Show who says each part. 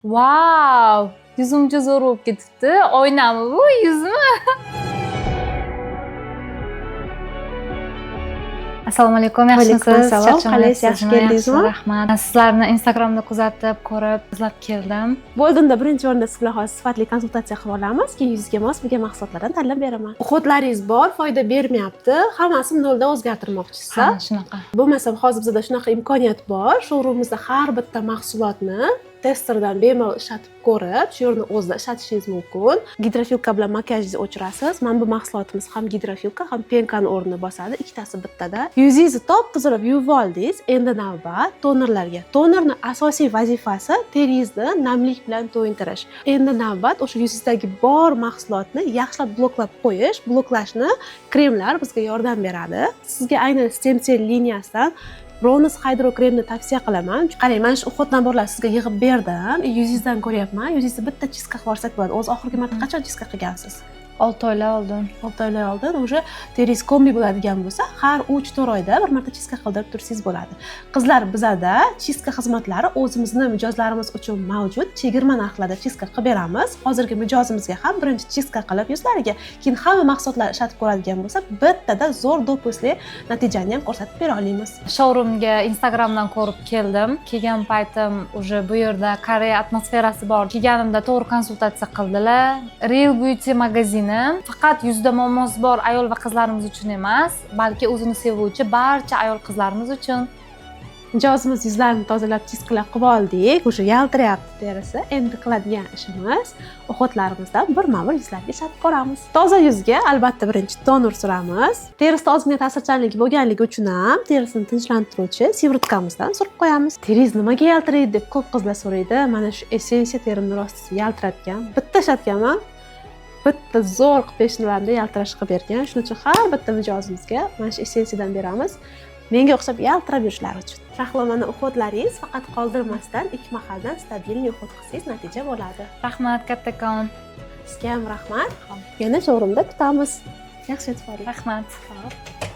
Speaker 1: Vau! Yuzimcha zo'r bo'lib ketibdi. Oynami bu, yuzmi? Assalomu alaykum, yaxshimisiz?
Speaker 2: Qalaysiz? Yaxshi keldingizmi?
Speaker 1: Rahmat. Sizlarni Instagramda kuzatib, ko'rib, izlab keldim.
Speaker 2: Bu oldinda birinchi o'rinda siz bilan hozir sifatli konsultatsiya qilib olamiz, keyin yuzga mos bo'lgan mahsulotlardan tanlab beraman. O'qitlaringiz bor, foyda bermayapti, hammasini noldan o'zgartirmoqchisiz.
Speaker 1: Ha, shunaqa.
Speaker 2: Bo'lmasa hozir bizda shunaqa imkoniyat bor. Showroomimizda har bitta mahsulotni testerdan bemalol ishlatib ko'rib, shu yerni o'zida ishlatishingiz mumkin. Gidrofilka bilan makiyajni o'chirasiz. Mana bu mahsulotimiz ham gidrofilka, ham penkani o'rnini bosadi, ikkitasi bittada. Yuzingizni top-tozalab yuvib oldingiz. Endi navbat tonerlarga. Tonerning asosiy vazifasi teringizni namlik bilan to'yintirish. Endi navbat o'sha yuzingizdagi bor mahsulotni yaxshilab bloklab qo'yish, bloklashni kremlar bizga yordam beradi. Sizga aynan stem cell liniyasidan Bronze Hydro kremni tavsiya qilaman. Qarang, mana shu o'xot naborlarni sizga yig'ib berdim. Yuzingizdan ko'ryapman. Yuzingizda bitta chiska qilib olsak bo'ladi. O'zi oxirgi marta qachon chiska qilgansiz?
Speaker 1: 6 oylar oldin.
Speaker 2: 6 oylar oldin o'sha teringiz kombi bo'ladigan bo'lsa, har 3-4 oyda bir marta chiska qildirib tursangiz bo'ladi. Qizlar, bizada chiska xizmatlari o'zimizning mijozlarimiz uchun mavjud. Chegirma narxlarda chiska qilib beramiz. Hozirgi mijozimizga ham birinchi chiska qilib yuzlariga, keyin hamma mahsulotlar ishlatib ko'radigan bo'lsa, bittada zo'r dopusli natijani ham ko'rsatib bera olamiz.
Speaker 1: Showroomga Instagramdan ko'rib keldim. Kelgan paytim o'sha bu yerda Koreya atmosferasi bor. Kelganimda to'g'ri konsultatsiya qildilar. Real Beauty magazini faqat yuzda muammosi bor ayol va qizlarimiz uchun emas, balki o'zini sevuvchi barcha ayol qizlarimiz uchun.
Speaker 2: Mijozimiz yuzlarini tozalab, chiskalar qilib oldik. O'sha yaltirayapti terisi. Endi qiladigan ishimiz o'xotlarimizdan birma-bir yuzlarga ishlatib ko'ramiz. Toza yuzga albatta birinchi toner suramiz. Terisida ozgina ta'sirchanlik bo'lganligi uchun ham terisini tinchlantiruvchi sivritkamizdan surib qo'yamiz. Teringiz nimaga yaltiraydi deb ko'p qizlar so'raydi. Mana shu essensiya terimni rosti yaltiratgan. Bitta ishlatganman. Bitta zo'r peshinlarida yaltirash qilib bergan. Shuning uchun har bitta mijozimizga mana shu essensiyadan beramiz. Menga o'xshab yaltirab yurishlari uchun. Rahlamani o'xotlaringiz faqat qoldirmasdan ikki mahaldan stabilni o'xot qilsangiz natija bo'ladi.
Speaker 1: Rahmat kattakon.
Speaker 2: Sizga ham rahmat. Yana showroomda kutamiz. Yaxshi e'tibor.
Speaker 1: Rahmat.